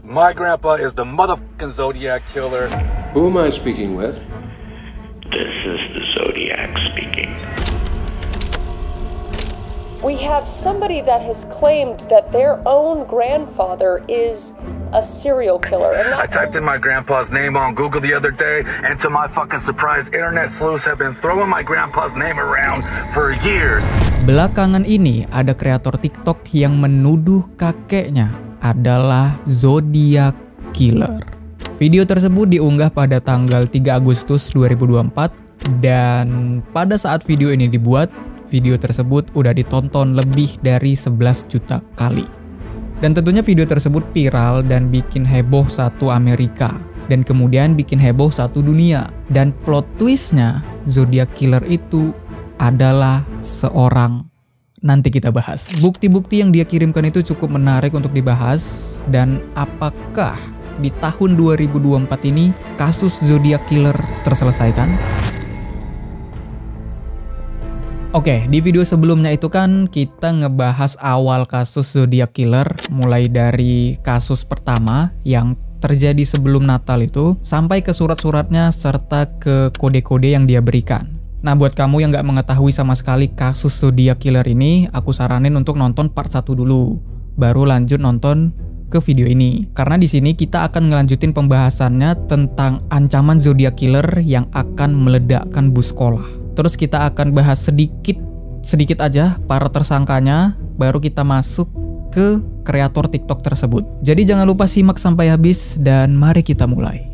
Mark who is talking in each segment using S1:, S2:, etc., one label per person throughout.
S1: My grandpa is the motherfucking Zodiac killer.
S2: Who am I speaking with?
S3: This is the Zodiac speaking.
S4: We have somebody that has claimed that their own grandfather is a serial killer. And
S1: I typed in my grandpa's name on Google the other day, and to my fucking surprise, internet sleuths have been throwing my grandpa's name around for years.
S5: Belakangan ini ada kreator TikTok yang menuduh kakeknya adalah Zodiac Killer. Video tersebut diunggah pada tanggal 3 Agustus 2024 dan pada saat video ini dibuat, video tersebut udah ditonton lebih dari 11 juta kali. Dan tentunya video tersebut viral dan bikin heboh satu Amerika. Dan kemudian bikin heboh satu dunia. Dan plot twistnya, Zodiac Killer itu adalah seorang. Nanti kita bahas. Bukti-bukti yang dia kirimkan itu cukup menarik untuk dibahas. Dan apakah di tahun 2024 ini kasus Zodiac Killer terselesaikan? Oke, di video sebelumnya itu kan kita ngebahas awal kasus Zodiac Killer, mulai dari kasus pertama yang terjadi sebelum Natal itu, sampai ke surat-suratnya serta ke kode-kode yang dia berikan. Nah, buat kamu yang nggak mengetahui sama sekali kasus Zodiac Killer ini, aku saranin untuk nonton part 1 dulu, baru lanjut nonton ke video ini. Karena di sini kita akan ngelanjutin pembahasannya tentang ancaman Zodiac Killer yang akan meledakkan bus sekolah. Terus kita akan bahas sedikit aja para tersangkanya, baru kita masuk ke kreator TikTok tersebut. Jadi jangan lupa simak sampai habis dan mari kita mulai.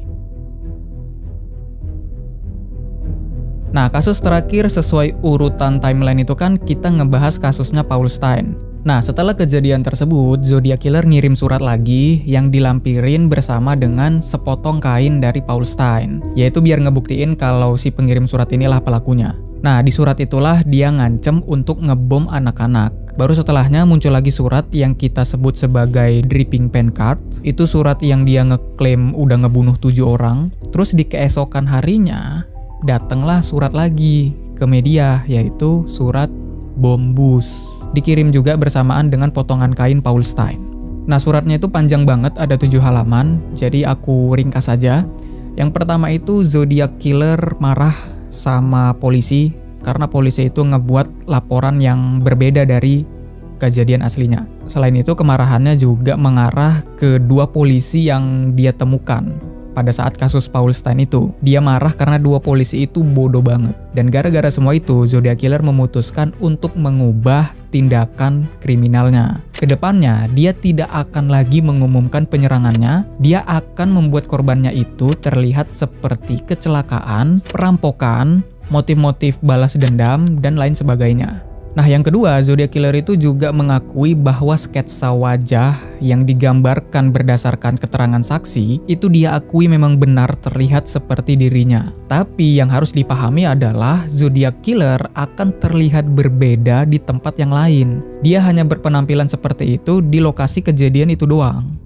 S5: Nah, kasus terakhir sesuai urutan timeline itu kan kita ngebahas kasusnya Paul Stine. Nah, setelah kejadian tersebut, Zodiac Killer ngirim surat lagi yang dilampirin bersama dengan sepotong kain dari Paul Stine, yaitu biar ngebuktiin kalau si pengirim surat inilah pelakunya. Nah, di surat itulah dia ngancem untuk ngebom anak-anak. Baru setelahnya muncul lagi surat yang kita sebut sebagai dripping pen card. Itu surat yang dia ngeklaim udah ngebunuh 7 orang. Terus di keesokan harinya, datanglah surat lagi ke media, yaitu surat bom bus. Dikirim juga bersamaan dengan potongan kain Paul Stine. Nah, suratnya itu panjang banget, ada 7 halaman, jadi aku ringkas saja. Yang pertama itu Zodiac Killer marah sama polisi karena polisi itu ngebuat laporan yang berbeda dari kejadian aslinya. Selain itu, kemarahannya juga mengarah ke 2 polisi yang dia temukan pada saat kasus Paul Stine itu. Dia marah karena 2 polisi itu bodoh banget. Dan gara-gara semua itu, Zodiac Killer memutuskan untuk mengubah tindakan kriminalnya. Kedepannya, dia tidak akan lagi mengumumkan penyerangannya. Dia akan membuat korbannya itu terlihat seperti kecelakaan, perampokan, motif-motif balas dendam, dan lain sebagainya. Nah, yang kedua, Zodiac Killer itu juga mengakui bahwa sketsa wajah yang digambarkan berdasarkan keterangan saksi itu dia akui memang benar terlihat seperti dirinya. Tapi yang harus dipahami adalah Zodiac Killer akan terlihat berbeda di tempat yang lain. Dia hanya berpenampilan seperti itu di lokasi kejadian itu doang.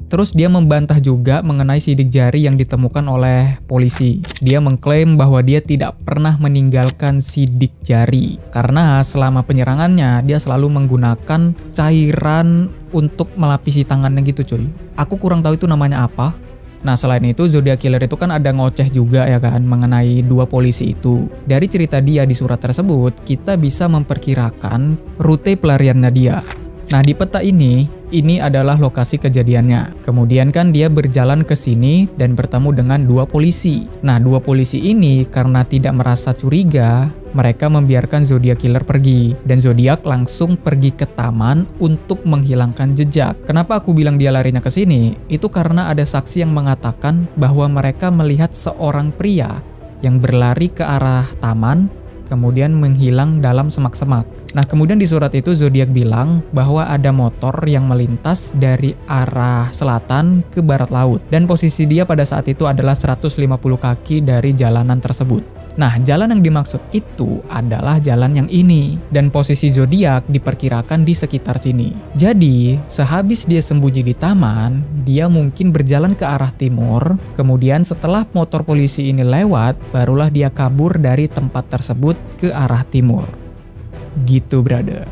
S5: Terus dia membantah juga mengenai sidik jari yang ditemukan oleh polisi. Dia mengklaim bahwa dia tidak pernah meninggalkan sidik jari. Karena selama penyerangannya, dia selalu menggunakan cairan untuk melapisi tangannya gitu cuy. Aku kurang tahu itu namanya apa. Nah, selain itu Zodiac Killer itu kan ada ngoceh juga ya kan mengenai 2 polisi itu. Dari cerita dia di surat tersebut, kita bisa memperkirakan rute pelariannya dia. Nah, di peta ini adalah lokasi kejadiannya. Kemudian kan dia berjalan ke sini dan bertemu dengan 2 polisi. Nah, 2 polisi ini karena tidak merasa curiga, mereka membiarkan Zodiac Killer pergi. Dan Zodiac langsung pergi ke taman untuk menghilangkan jejak. Kenapa aku bilang dia larinya ke sini? Itu karena ada saksi yang mengatakan bahwa mereka melihat seorang pria yang berlari ke arah taman, kemudian menghilang dalam semak-semak. Nah, kemudian di surat itu Zodiac bilang bahwa ada motor yang melintas dari arah selatan ke barat laut. Dan posisi dia pada saat itu adalah 150 kaki dari jalanan tersebut. Nah, jalan yang dimaksud itu adalah jalan yang ini. Dan posisi Zodiac diperkirakan di sekitar sini. Jadi, sehabis dia sembunyi di taman, dia mungkin berjalan ke arah timur. Kemudian setelah motor polisi ini lewat, barulah dia kabur dari tempat tersebut ke arah timur. Gitu, brother.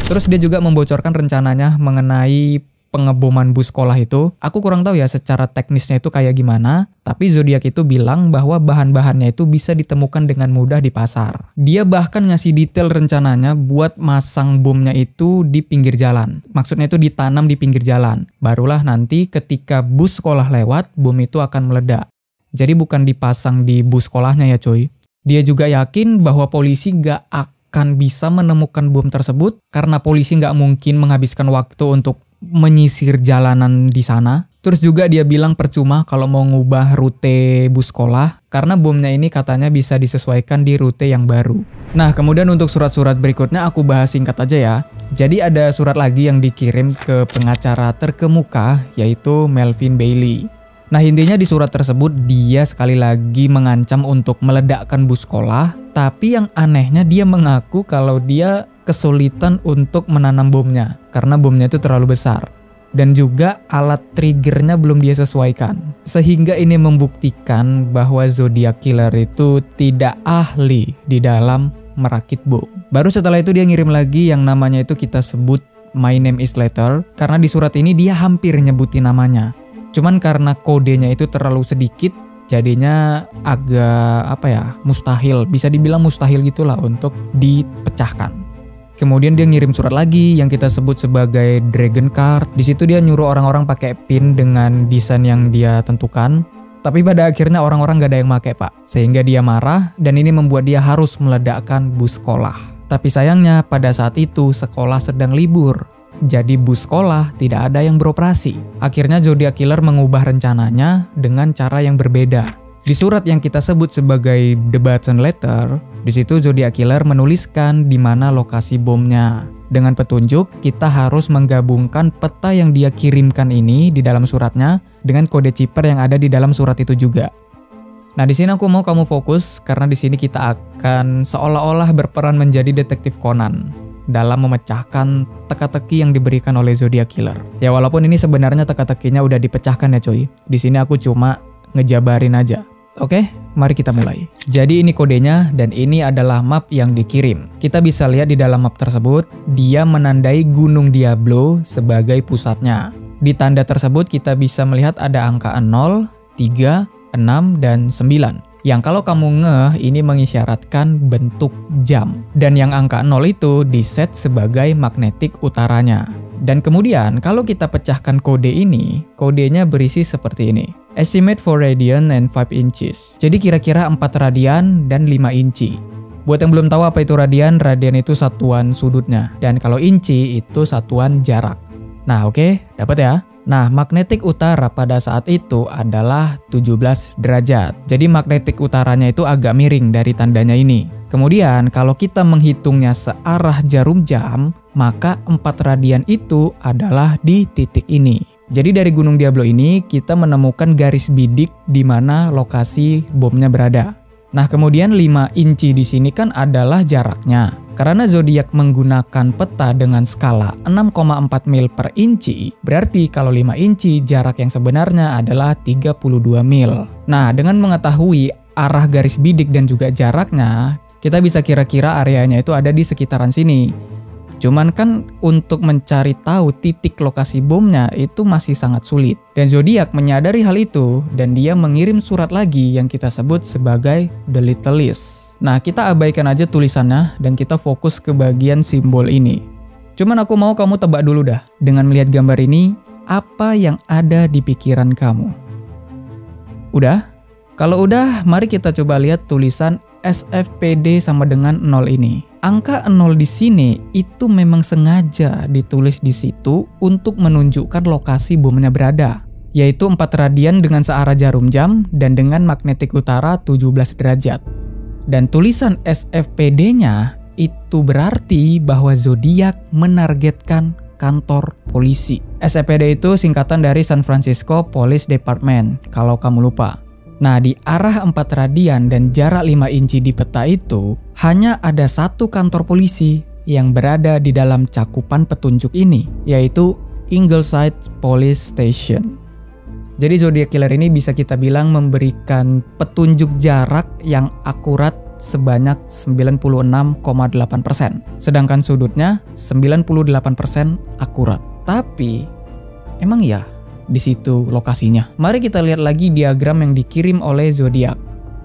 S5: Terus dia juga membocorkan rencananya mengenai pengeboman bus sekolah itu, aku kurang tahu ya secara teknisnya itu kayak gimana, tapi Zodiac itu bilang bahwa bahan-bahannya itu bisa ditemukan dengan mudah di pasar. Dia bahkan ngasih detail rencananya buat masang bomnya itu di pinggir jalan. Maksudnya itu ditanam di pinggir jalan. Barulah nanti ketika bus sekolah lewat, bom itu akan meledak. Jadi bukan dipasang di bus sekolahnya ya coy. Dia juga yakin bahwa polisi nggak akan bisa menemukan bom tersebut karena polisi nggak mungkin menghabiskan waktu untuk menyisir jalanan di sana. Terus juga dia bilang percuma kalau mau ngubah rute bus sekolah karena bomnya ini katanya bisa disesuaikan di rute yang baru. Nah, kemudian untuk surat-surat berikutnya aku bahas singkat aja ya. Jadi ada surat lagi yang dikirim ke pengacara terkemuka yaitu Melvin Bailey. Nah, intinya di surat tersebut dia sekali lagi mengancam untuk meledakkan bus sekolah, tapi yang anehnya dia mengaku kalau dia kesulitan untuk menanam bomnya karena bomnya itu terlalu besar. Dan juga alat triggernya belum dia sesuaikan. Sehingga ini membuktikan bahwa Zodiac Killer itu tidak ahli di dalam merakit bom. Baru setelah itu dia ngirim lagi yang namanya itu kita sebut My Name is Letter, karena di surat ini dia hampir nyebutin namanya. Cuman karena kodenya itu terlalu sedikit, jadinya agak mustahil, bisa dibilang mustahil gitulah untuk dipecahkan. Kemudian dia ngirim surat lagi yang kita sebut sebagai Dragon Card. Di situ dia nyuruh orang-orang pakai pin dengan desain yang dia tentukan. Tapi pada akhirnya orang-orang gak ada yang pakai pak. Sehingga dia marah dan ini membuat dia harus meledakkan bus sekolah. Tapi sayangnya pada saat itu sekolah sedang libur. Jadi bus sekolah tidak ada yang beroperasi. Akhirnya Zodiac Killer mengubah rencananya dengan cara yang berbeda. Di surat yang kita sebut sebagai The Button Letter, di situ Zodiac Killer menuliskan di mana lokasi bomnya. Dengan petunjuk, kita harus menggabungkan peta yang dia kirimkan ini di dalam suratnya dengan kode chipper yang ada di dalam surat itu juga. Nah, di sini aku mau kamu fokus karena di sini kita akan seolah-olah berperan menjadi detektif Conan dalam memecahkan teka-teki yang diberikan oleh Zodiac Killer. Ya walaupun ini sebenarnya teka-tekinya udah dipecahkan ya coy. Di sini aku cuma ngejabarin aja. Oke, mari kita mulai. Jadi ini kodenya dan ini adalah map yang dikirim. Kita bisa lihat di dalam map tersebut, dia menandai Gunung Diablo sebagai pusatnya. Di tanda tersebut kita bisa melihat ada angka 0, 3, 6, dan 9. Yang kalau kamu ngeh, ini mengisyaratkan bentuk jam. Dan yang angka 0 itu diset sebagai magnetik utaranya. Dan kemudian kalau kita pecahkan kode ini, kodenya berisi seperti ini. Estimate for radian and 5 inches. Jadi kira-kira 4 radian dan 5 inci. Buat yang belum tahu apa itu radian itu satuan sudutnya. Dan kalau inci itu satuan jarak. Nah oke, dapat ya? Nah, magnetik utara pada saat itu adalah 17 derajat. Jadi magnetik utaranya itu agak miring dari tandanya ini. Kemudian kalau kita menghitungnya searah jarum jam, maka 4 radian itu adalah di titik ini. Jadi dari Gunung Diablo ini kita menemukan garis bidik di mana lokasi bomnya berada. Nah, kemudian 5 inci di sini kan adalah jaraknya. Karena Zodiac menggunakan peta dengan skala 6,4 mil per inci, berarti kalau 5 inci jarak yang sebenarnya adalah 32 mil. Nah, dengan mengetahui arah garis bidik dan juga jaraknya, kita bisa kira-kira areanya itu ada di sekitaran sini. Cuman kan untuk mencari tahu titik lokasi bomnya itu masih sangat sulit. Dan Zodiac menyadari hal itu dan dia mengirim surat lagi yang kita sebut sebagai The Little List. Nah, kita abaikan aja tulisannya dan kita fokus ke bagian simbol ini. Cuman aku mau kamu tebak dulu dah. Dengan melihat gambar ini, apa yang ada di pikiran kamu? Udah? Kalau udah, mari kita coba lihat tulisan SFPD sama dengan 0 ini. Angka 0 di sini itu memang sengaja ditulis di situ untuk menunjukkan lokasi bomnya berada, yaitu 4 radian dengan searah jarum jam dan dengan magnetik utara 17 derajat. Dan tulisan SFPD-nya itu berarti bahwa Zodiac menargetkan kantor polisi. SFPD itu singkatan dari San Francisco Police Department, kalau kamu lupa. Nah, di arah 4 radian dan jarak 5 inci di peta itu, hanya ada satu kantor polisi yang berada di dalam cakupan petunjuk ini, yaitu Ingleside Police Station. Jadi Zodiac Killer ini bisa kita bilang memberikan petunjuk jarak yang akurat sebanyak 96,8%. Sedangkan sudutnya 98% akurat. Tapi Emang ya di situ lokasinya? Mari kita lihat lagi diagram yang dikirim oleh Zodiac.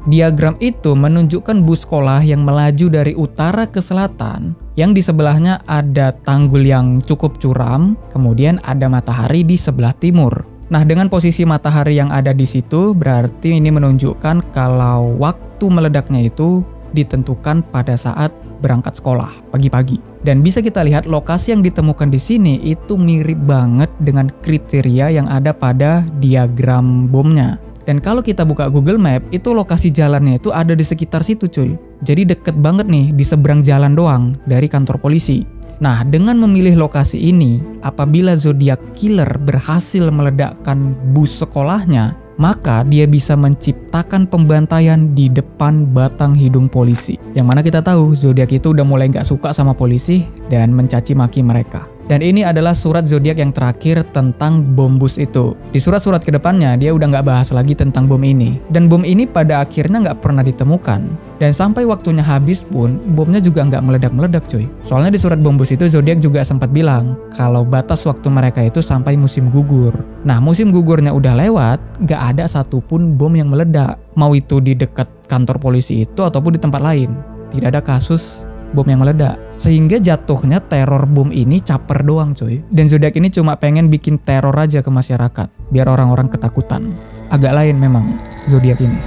S5: Diagram itu menunjukkan bus sekolah yang melaju dari utara ke selatan, yang di sebelahnya ada tanggul yang cukup curam, kemudian ada matahari di sebelah timur. Nah, dengan posisi matahari yang ada di situ, berarti ini menunjukkan kalau waktu meledaknya itu ditentukan pada saat berangkat sekolah pagi-pagi. Dan bisa kita lihat lokasi yang ditemukan di sini itu mirip banget dengan kriteria yang ada pada diagram bomnya. Dan kalau kita buka Google Map, itu lokasi jalannya itu ada di sekitar situ cuy. Jadi deket banget nih, di seberang jalan doang dari kantor polisi. Nah, dengan memilih lokasi ini, apabila Zodiac Killer berhasil meledakkan bus sekolahnya, maka dia bisa menciptakan pembantaian di depan batang hidung polisi. Yang mana kita tahu Zodiac itu udah mulai gak suka sama polisi dan mencaci maki mereka. Dan ini adalah surat Zodiac yang terakhir tentang bom bus itu. Di surat-surat kedepannya dia udah nggak bahas lagi tentang bom ini. Dan bom ini pada akhirnya nggak pernah ditemukan. Dan sampai waktunya habis pun bomnya juga nggak meledak-meledak cuy. Soalnya di surat bom bus itu Zodiac juga sempat bilang kalau batas waktu mereka itu sampai musim gugur. Nah, musim gugurnya udah lewat, nggak ada satupun bom yang meledak. Mau itu di dekat kantor polisi itu ataupun di tempat lain. Tidak ada kasus bom yang meledak. Sehingga jatuhnya teror bom ini caper doang cuy. Dan Zodiac ini cuma pengen bikin teror aja ke masyarakat biar orang-orang ketakutan. Agak lain memang Zodiac ini.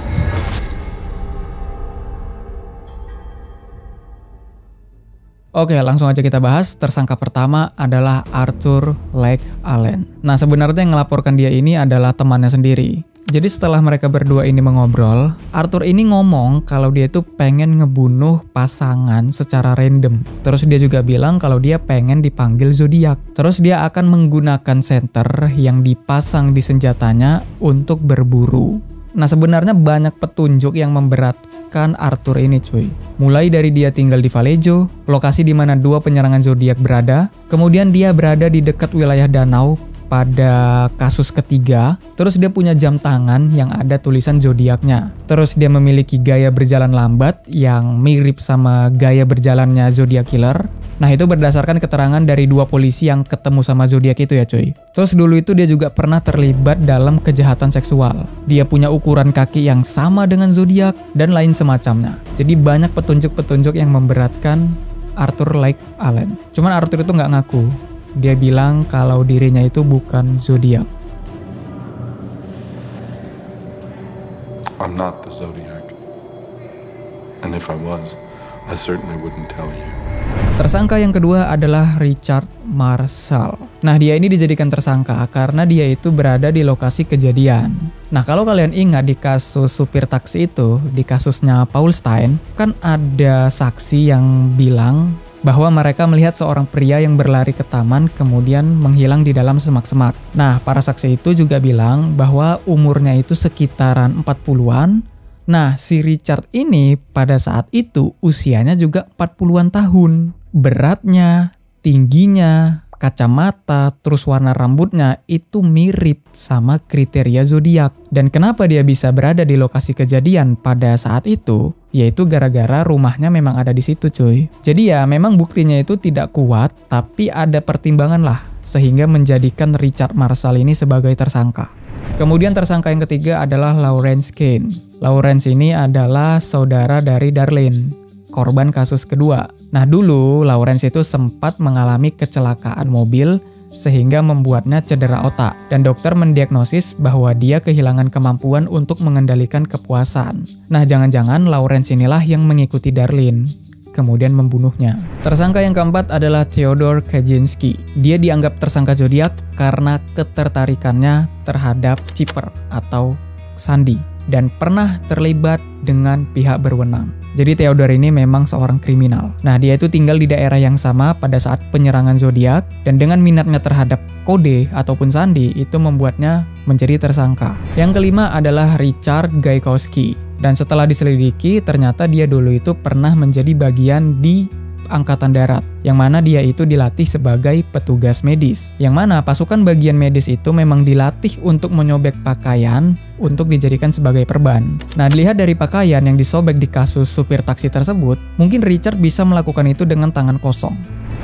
S5: Oke, langsung aja kita bahas. Tersangka pertama adalah Arthur Lake Allen. Nah, sebenarnya yang melaporkan dia ini adalah temannya sendiri. Jadi setelah mereka berdua ini mengobrol, Arthur ini ngomong kalau dia tuh pengen ngebunuh pasangan secara random. Terus dia juga bilang kalau dia pengen dipanggil Zodiac. Terus dia akan menggunakan senter yang dipasang di senjatanya untuk berburu. Nah, sebenarnya banyak petunjuk yang memberatkan Arthur ini cuy. Mulai dari dia tinggal di Vallejo, lokasi di mana dua penyerangan Zodiac berada. Kemudian dia berada di dekat wilayah danau pada kasus ketiga. Terus dia punya jam tangan yang ada tulisan zodiaknya. Terus dia memiliki gaya berjalan lambat yang mirip sama gaya berjalannya Zodiac Killer. Nah, itu berdasarkan keterangan dari dua polisi yang ketemu sama Zodiac itu ya cuy. Terus dulu itu dia juga pernah terlibat dalam kejahatan seksual. Dia punya ukuran kaki yang sama dengan Zodiac dan lain semacamnya. Jadi banyak petunjuk-petunjuk yang memberatkan Arthur Lake Allen. Cuman Arthur itu nggak ngaku. Dia bilang kalau dirinya itu bukan Zodiac.
S6: I'm not the Zodiac. And if I was, I certainly wouldn't tell you.
S5: Tersangka yang kedua adalah Richard Marshall. Nah, dia ini dijadikan tersangka karena dia itu berada di lokasi kejadian. Nah, kalau kalian ingat di kasus supir taksi itu, di kasusnya Paul Stine, kan ada saksi yang bilang bahwa mereka melihat seorang pria yang berlari ke taman kemudian menghilang di dalam semak-semak. Nah, para saksi itu juga bilang bahwa umurnya itu sekitaran 40-an. Nah, si Richard ini pada saat itu usianya juga 40-an tahun. Beratnya, tingginya, kacamata, terus warna rambutnya itu mirip sama kriteria Zodiac. Dan kenapa dia bisa berada di lokasi kejadian pada saat itu? Yaitu gara-gara rumahnya memang ada di situ cuy. Jadi ya memang buktinya itu tidak kuat, tapi ada pertimbangan lah sehingga menjadikan Richard Marshall ini sebagai tersangka. Kemudian tersangka yang ketiga adalah Lawrence Kane. Lawrence ini adalah saudara dari Darlene, korban kasus kedua. Nah, dulu Lawrence itu sempat mengalami kecelakaan mobil sehingga membuatnya cedera otak. Dan dokter mendiagnosis bahwa dia kehilangan kemampuan untuk mengendalikan kepuasan. Nah, jangan-jangan Lawrence inilah yang mengikuti Darlene, kemudian membunuhnya. Tersangka yang keempat adalah Theodore Kaczynski. Dia dianggap tersangka Zodiac karena ketertarikannya terhadap Chipper atau Sandy dan pernah terlibat dengan pihak berwenang. Jadi Theodore ini memang seorang kriminal. Nah, dia itu tinggal di daerah yang sama pada saat penyerangan Zodiac dan dengan minatnya terhadap kode ataupun sandi itu membuatnya menjadi tersangka. Yang kelima adalah Richard Gaikowski. Dan setelah diselidiki, ternyata dia dulu itu pernah menjadi bagian di Angkatan Darat, yang mana dia itu dilatih sebagai petugas medis. Yang mana pasukan bagian medis itu memang dilatih untuk menyobek pakaian untuk dijadikan sebagai perban. Nah, dilihat dari pakaian yang disobek di kasus supir taksi tersebut, mungkin Richard bisa melakukan itu dengan tangan kosong.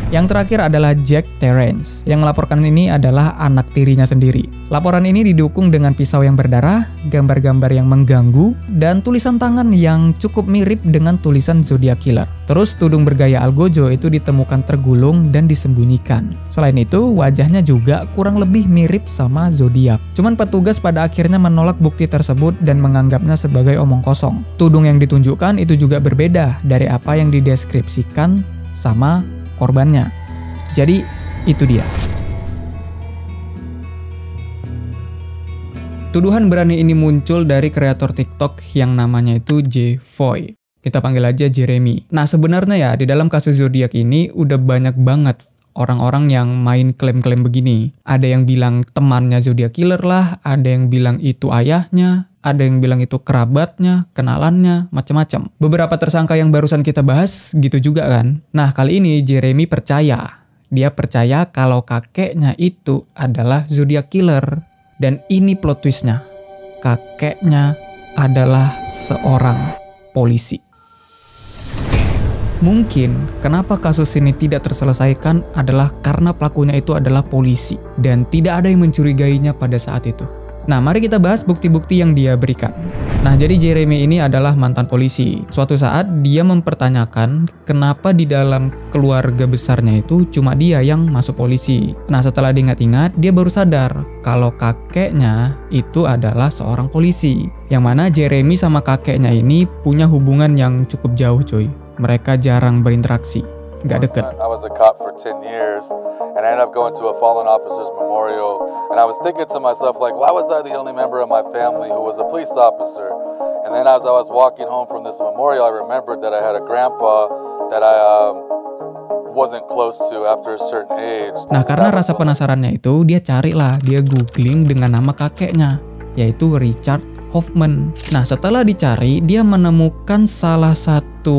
S5: Yang terakhir adalah Jack Terrence. Yang melaporkan ini adalah anak tirinya sendiri. Laporan ini didukung dengan pisau yang berdarah, gambar-gambar yang mengganggu, dan tulisan tangan yang cukup mirip dengan tulisan Zodiac Killer. Terus tudung bergaya algojo itu ditemukan tergulung dan disembunyikan. Selain itu, wajahnya juga kurang lebih mirip sama Zodiac. Cuman petugas pada akhirnya menolak bukti tersebut dan menganggapnya sebagai omong kosong. Tudung yang ditunjukkan itu juga berbeda dari apa yang dideskripsikan sama korbannya. Jadi, itu dia. Tuduhan berani ini muncul dari kreator TikTok yang namanya itu J-Foy. Kita panggil aja Jeremy. Nah, sebenarnya ya, di dalam kasus Zodiac ini udah banyak banget orang-orang yang main klaim-klaim begini. Ada yang bilang temannya Zodiac Killer lah, ada yang bilang itu ayahnya, ada yang bilang itu kerabatnya, kenalannya, macam-macam. Beberapa tersangka yang barusan kita bahas gitu juga kan. Nah, kali ini Jeremy percaya. Dia percaya kalau kakeknya itu adalah Zodiac Killer. Dan ini plot twistnya. Kakeknya adalah seorang polisi. Mungkin kenapa kasus ini tidak terselesaikan adalah karena pelakunya itu adalah polisi. Dan tidak ada yang mencurigainya pada saat itu. Nah, mari kita bahas bukti-bukti yang dia berikan. Nah, jadi Jeremy ini adalah mantan polisi. Suatu saat dia mempertanyakan kenapa di dalam keluarga besarnya itu cuma dia yang masuk polisi. Nah, setelah diingat-ingat, dia baru sadar kalau kakeknya itu adalah seorang polisi. Yang mana Jeremy sama kakeknya ini punya hubungan yang cukup jauh, coy. Mereka jarang berinteraksi. Nggak deket.
S7: I was a cop for 10 years and I ended up going to a fallen officer's memorial and I was thinking to myself like, why was I the only member of my family who was a police officer? And then as I was walking home from this memorial, I remembered that I had a grandpa that I wasn't close to after a certain age.
S5: Nah, karena rasa penasarannya itu, dia carilah, dia googling dengan nama kakeknya, yaitu Richard Hoffman. Nah, setelah dicari, dia menemukan salah satu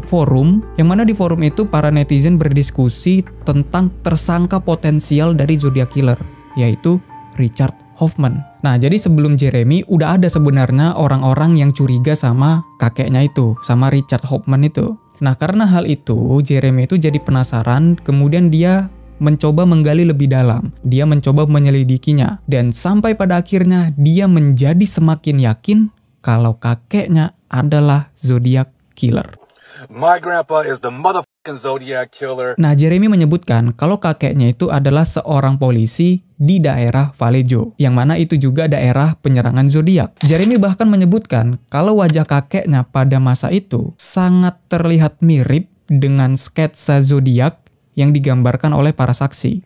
S5: forum, yang mana di forum itu para netizen berdiskusi tentang tersangka potensial dari Zodiac Killer, yaitu Richard Hoffman. Nah, jadi sebelum Jeremy, udah ada sebenarnya orang-orang yang curiga sama kakeknya itu, sama Richard Hoffman itu. Nah, karena hal itu, Jeremy itu jadi penasaran, kemudian dia mencoba menggali lebih dalam. Dia mencoba menyelidikinya. Dan sampai pada akhirnya dia menjadi semakin yakin kalau kakeknya adalah Zodiac Killer.
S1: My grandpa is the motherfucking Zodiac Killer.
S5: Nah, Jeremy menyebutkan kalau kakeknya itu adalah seorang polisi di daerah Vallejo, yang mana itu juga daerah penyerangan Zodiac. Jeremy bahkan menyebutkan kalau wajah kakeknya pada masa itu sangat terlihat mirip dengan sketsa Zodiac yang digambarkan oleh para saksi.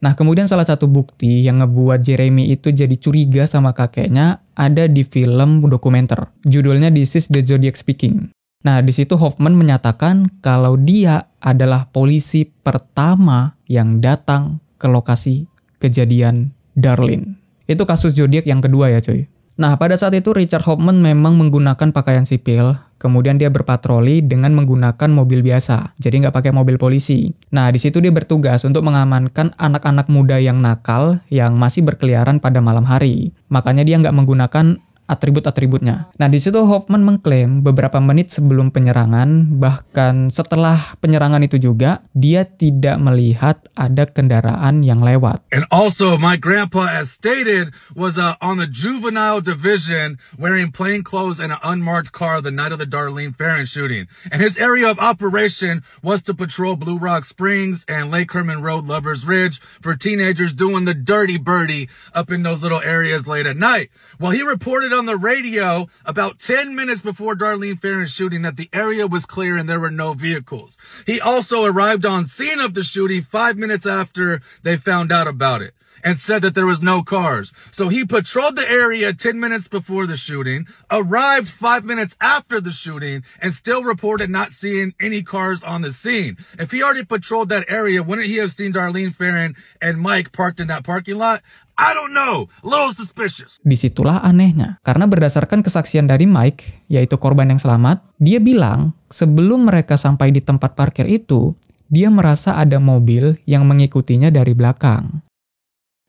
S5: Nah, kemudian salah satu bukti yang ngebuat Jeremy itu jadi curiga sama kakeknya ada di film dokumenter. Judulnya This is the Zodiac Speaking. Nah, di situ Hoffman menyatakan kalau dia adalah polisi pertama yang datang ke lokasi kejadian Darlene. Itu kasus Zodiac yang kedua ya, coy. Nah, pada saat itu Richard Hoffman memang menggunakan pakaian sipil, kemudian dia berpatroli dengan menggunakan mobil biasa, jadi nggak pakai mobil polisi. Nah, di situ dia bertugas untuk mengamankan anak-anak muda yang nakal yang masih berkeliaran pada malam hari. Makanya dia nggak menggunakan atribut-atributnya. Nah, di situ Hoffman mengklaim beberapa menit sebelum penyerangan, bahkan setelah penyerangan itu juga, dia tidak melihat ada kendaraan yang lewat.
S1: And also, my grandpa, as stated, was on the juvenile division wearing plain clothes and an unmarked car the night of the Darlene Ferrin shooting. And his area of operation was to patrol Blue Rock Springs and Lake Herman Road, Lover's Ridge for teenagers doing the dirty birdie up in those little areas late at night. Well, he reported on the radio about 10 minutes before Darlene Ferrin's shooting that the area was clear and there were no vehicles. He also arrived on scene of the shooting 5 minutes after they found out about it and said that there was no cars. So he patrolled the area 10 minutes before the shooting, arrived 5 minutes after the shooting, and still reported not seeing any cars on the scene. If he already patrolled that area, wouldn't he have seen Darlene Ferrin and Mike parked in that parking lot? I don't know. A little suspicious.
S5: Disitulah anehnya. Karena berdasarkan kesaksian dari Mike, yaitu korban yang selamat, dia bilang sebelum mereka sampai di tempat parkir itu, dia merasa ada mobil yang mengikutinya dari belakang.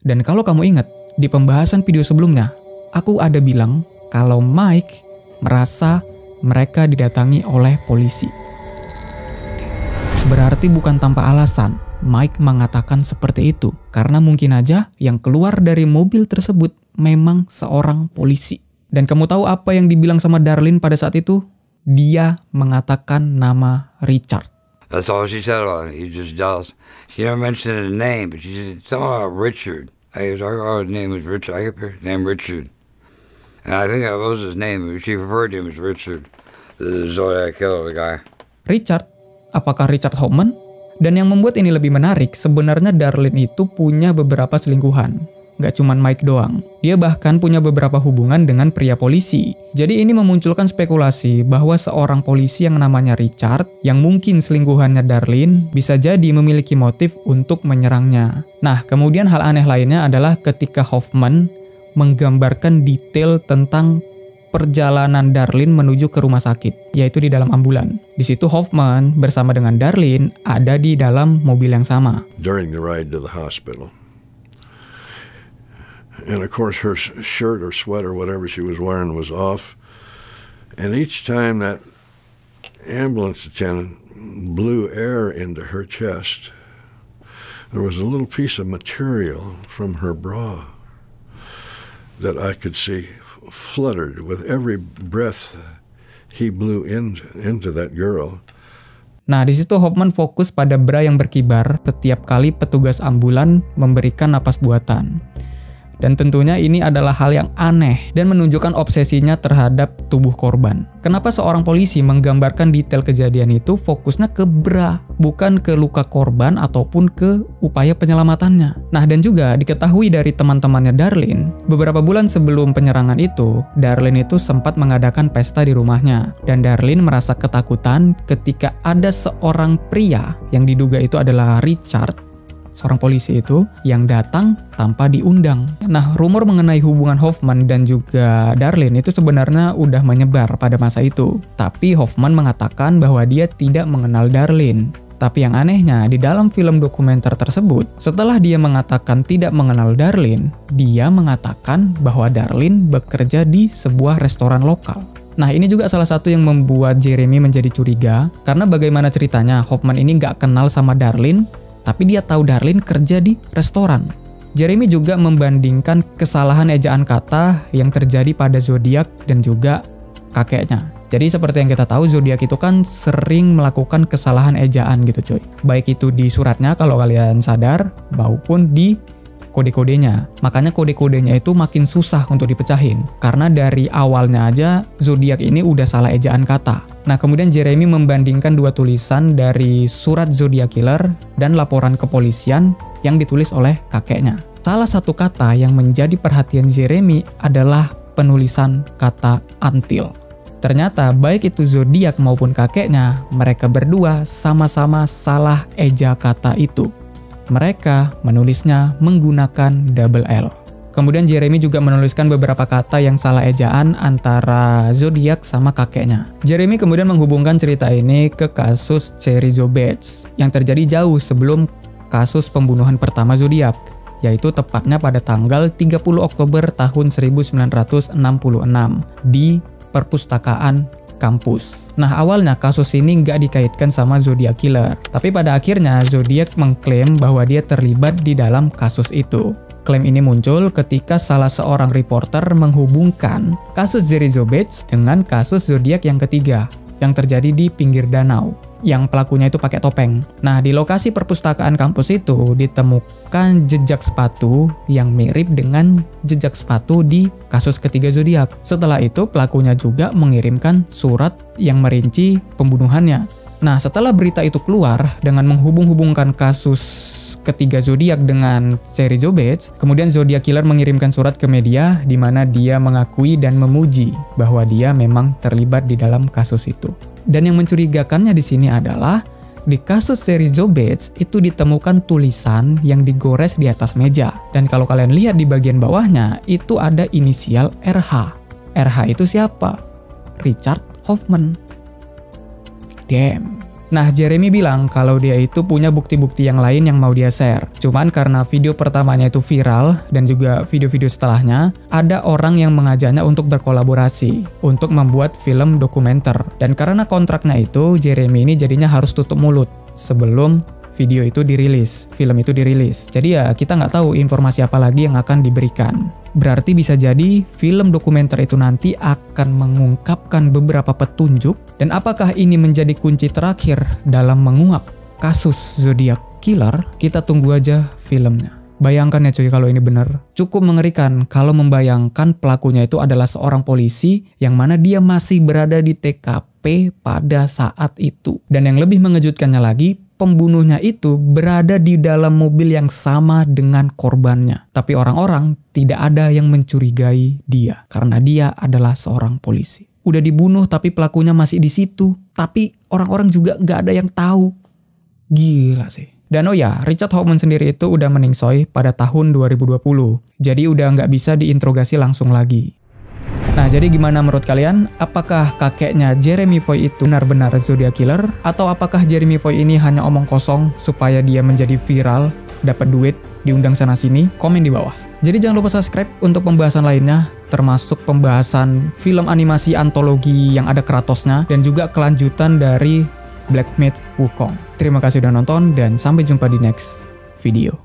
S5: Dan kalau kamu ingat, di pembahasan video sebelumnya, aku ada bilang kalau Mike merasa mereka didatangi oleh polisi. Berarti bukan tanpa alasan Mike mengatakan seperti itu, karena mungkin aja yang keluar dari mobil tersebut memang seorang polisi. Dan kamu tahu apa yang dibilang sama Darlene pada saat itu? Dia mengatakan nama Richard.
S8: That's all she said about it. He just does. She never mentioned his name, but she said something about Richard. I was his name was Richard. I kept her name Richard. And I think that was his name. She referred to him as Richard. The Zodiac Killer, the guy.
S5: Richard? Apakah Richard Hoffman? Dan yang membuat ini lebih menarik, sebenarnya Darlene itu punya beberapa selingkuhan. Gak cuman Mike doang. Dia bahkan punya beberapa hubungan dengan pria polisi. Jadi ini memunculkan spekulasi bahwa seorang polisi yang namanya Richard, yang mungkin selingkuhannya Darlene, bisa jadi memiliki motif untuk menyerangnya. Nah, kemudian hal aneh lainnya adalah ketika Hoffman menggambarkan detail tentang perjalanan Darlene menuju ke rumah sakit, yaitu di dalam ambulan. Di situ Hoffman bersama dengan Darlene ada di dalam mobil yang sama.
S9: During the ride to the hospital. And of course her shirt or sweater, whatever she was wearing, was off. And each time that ambulance attendant blew air into her chest, there was a little piece of material from her bra that I could see fluttered with every breath he blew into that girl.
S5: Nah, di situ Hoffman fokus pada bra yang berkibar setiap kali petugas ambulan memberikan napas buatan. Dan tentunya ini adalah hal yang aneh dan menunjukkan obsesinya terhadap tubuh korban. Kenapa seorang polisi menggambarkan detail kejadian itu fokusnya ke bra, bukan ke luka korban ataupun ke upaya penyelamatannya. Nah, dan juga diketahui dari teman-temannya Darlene, beberapa bulan sebelum penyerangan itu, Darlene itu sempat mengadakan pesta di rumahnya. Dan Darlene merasa ketakutan ketika ada seorang pria yang diduga itu adalah Richard, seorang polisi itu, yang datang tanpa diundang. Nah, rumor mengenai hubungan Hoffman dan juga Darlene itu sebenarnya udah menyebar pada masa itu. Tapi Hoffman mengatakan bahwa dia tidak mengenal Darlene. Tapi yang anehnya, di dalam film dokumenter tersebut, setelah dia mengatakan tidak mengenal Darlene, dia mengatakan bahwa Darlene bekerja di sebuah restoran lokal. Nah, ini juga salah satu yang membuat Jeremy menjadi curiga, karena bagaimana ceritanya Hoffman ini nggak kenal sama Darlene, tapi dia tahu Darlene kerja di restoran. Jeremy juga membandingkan kesalahan ejaan kata yang terjadi pada Zodiac dan juga kakeknya. Jadi seperti yang kita tahu, Zodiac itu kan sering melakukan kesalahan ejaan gitu coy. Baik itu di suratnya kalau kalian sadar, maupun di kode-kodenya. Makanya kode-kodenya itu makin susah untuk dipecahin. Karena dari awalnya aja Zodiac ini udah salah ejaan kata. Nah, kemudian Jeremy membandingkan dua tulisan dari surat Zodiac Killer dan laporan kepolisian yang ditulis oleh kakeknya. Salah satu kata yang menjadi perhatian Jeremy adalah penulisan kata until. Ternyata baik itu Zodiac maupun kakeknya, mereka berdua sama-sama salah eja kata itu. Mereka menulisnya menggunakan double L. Kemudian Jeremy juga menuliskan beberapa kata yang salah ejaan antara Zodiac sama kakeknya. Jeremy kemudian menghubungkan cerita ini ke kasus Cherry Jo Bates yang terjadi jauh sebelum kasus pembunuhan pertama Zodiac, yaitu tepatnya pada tanggal 30 Oktober tahun 1966 di perpustakaan kampus. Nah, awalnya kasus ini nggak dikaitkan sama Zodiac Killer, tapi pada akhirnya Zodiac mengklaim bahwa dia terlibat di dalam kasus itu. Klaim ini muncul ketika salah seorang reporter menghubungkan kasus Cherry Jo Bates dengan kasus Zodiac yang ketiga, yang terjadi di pinggir danau, yang pelakunya itu pakai topeng. Nah, di lokasi perpustakaan kampus itu ditemukan jejak sepatu yang mirip dengan jejak sepatu di kasus ketiga Zodiac. Setelah itu, pelakunya juga mengirimkan surat yang merinci pembunuhannya. Nah, setelah berita itu keluar dengan menghubung-hubungkan kasus ketiga Zodiac dengan Cherry Jo Bates, kemudian Zodiac Killer mengirimkan surat ke media di mana dia mengakui dan memuji bahwa dia memang terlibat di dalam kasus itu. Dan yang mencurigakannya di sini adalah di kasus Cherry Jo Bates itu ditemukan tulisan yang digores di atas meja. Dan kalau kalian lihat di bagian bawahnya itu ada inisial RH. RH itu siapa? Richard Hoffman. Damn. Nah, Jeremy bilang kalau dia itu punya bukti-bukti yang lain yang mau dia share. Cuman karena video pertamanya itu viral dan juga video-video setelahnya, ada orang yang mengajaknya untuk berkolaborasi untuk membuat film dokumenter. Dan karena kontraknya itu, Jeremy ini jadinya harus tutup mulut sebelum video itu dirilis, film itu dirilis. Jadi ya kita nggak tahu informasi apa lagi yang akan diberikan. Berarti bisa jadi film dokumenter itu nanti akan mengungkapkan beberapa petunjuk, dan apakah ini menjadi kunci terakhir dalam menguak kasus Zodiac Killer? Kita tunggu aja filmnya. Bayangkan ya cuy kalau ini benar. Cukup mengerikan kalau membayangkan pelakunya itu adalah seorang polisi yang mana dia masih berada di TKP pada saat itu. Dan yang lebih mengejutkannya lagi, pembunuhnya itu berada di dalam mobil yang sama dengan korbannya. Tapi orang-orang tidak ada yang mencurigai dia karena dia adalah seorang polisi. Udah dibunuh tapi pelakunya masih di situ. Tapi orang-orang juga gak ada yang tahu. Gila sih. Dan oh ya, Richard Hauptmann sendiri itu udah meningsoy pada tahun 2020. Jadi udah gak bisa diinterogasi langsung lagi. Nah, jadi gimana menurut kalian? Apakah kakeknya Jeremy Foy itu benar-benar Zodiac Killer? Atau apakah Jeremy Foy ini hanya omong kosong supaya dia menjadi viral, dapat duit, diundang sana-sini? Komen di bawah. Jadi jangan lupa subscribe untuk pembahasan lainnya, termasuk pembahasan film animasi antologi yang ada Kratosnya, dan juga kelanjutan dari Black Myth Wukong. Terima kasih udah nonton, dan sampai jumpa di next video.